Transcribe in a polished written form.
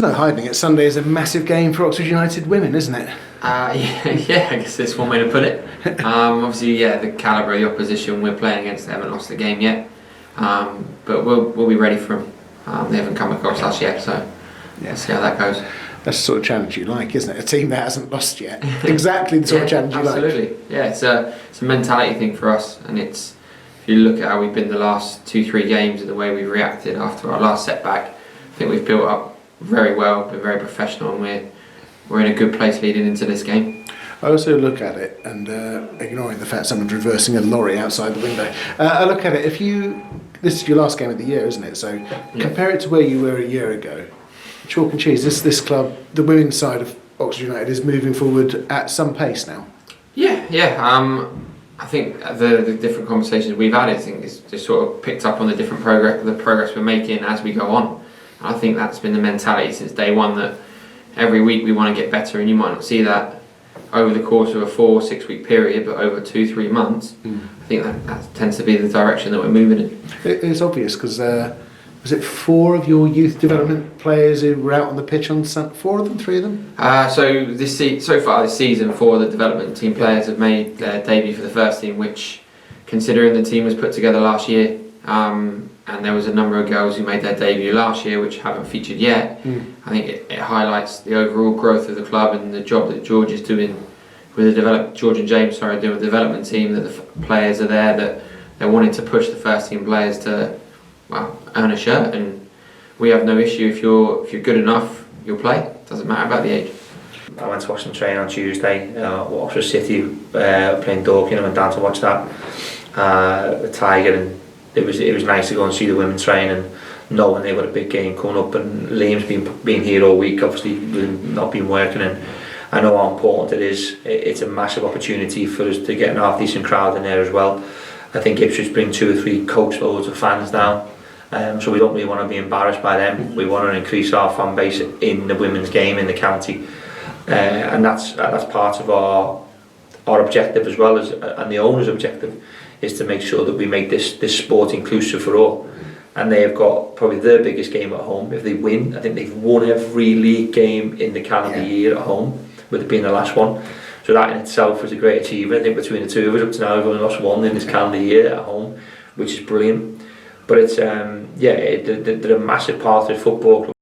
no hiding it. Sunday is a massive game for Oxford United women, isn't it? Yeah, I guess that's one way to put it. Obviously, yeah, the calibre of the opposition we're playing against, they haven't lost the game yet. But we'll be ready for them. They haven't come across us yet, so let's see how that goes. That's the sort of challenge you like, isn't it? A team that hasn't lost yet. Exactly the sort of challenge you absolutely. like. Yeah, it's a mentality thing for us, and it's, if you look at how we've been the last 2-3 games and the way we've reacted after our last setback, I think we've built up very well, been very professional, and we're in a good place leading into this game. I also look at it, and ignoring the fact someone's reversing a lorry outside the window, I look at it, this is your last game of the year, isn't it? So compare it to where you were a year ago. Chalk and cheese, this club, the women's side of Oxford United, is moving forward at some pace now. Yeah. I think the different conversations we've had, I think, is just sort of picked up on the different progress we're making as we go on. And I think that's been the mentality since day one, that every week we want to get better, and you might not see that over the course of a 4-6 week period, but over 2-3 months, I think that tends to be the direction that we're moving in. It's obvious because was it 4 of your youth development players who were out on the pitch on Sunday? 4 of them, 3 of them? So far this season, 4 of the development team players have made their debut for the first team, which, considering the team was put together last year, and there was a number of girls who made their debut last year which haven't featured yet. I think it highlights the overall growth of the club and the job that George is doing with George and James doing with the development team, that the players are there, that they're wanting to push the first team players to earn a shirt, and we have no issue. If you're good enough, you'll play. Doesn't matter about the age. I went to watch them train on Tuesday. Oxford City playing Dorking. I went down to watch that with Tiger, and it was nice to go and see the women train and knowing they've got a big game coming up. And Liam's been here all week, obviously not been working, and I know how important it is. It's a massive opportunity for us to get an half decent crowd in there as well. I think Ipswich bring 2 or 3 coach loads of fans now. So we don't really want to be embarrassed by them. We want to increase our fan base in the women's game in the county, and that's part of our objective as well, and the owner's objective is to make sure that we make this sport inclusive for all. And they've got probably their biggest game at home. If they win, I think they've won every league game in the calendar year at home, with it being the last one. So that in itself is a great achievement. I think between the two of us up to now we've only lost 1 in this calendar year at home, which is brilliant. But it's they're a massive part of the football club.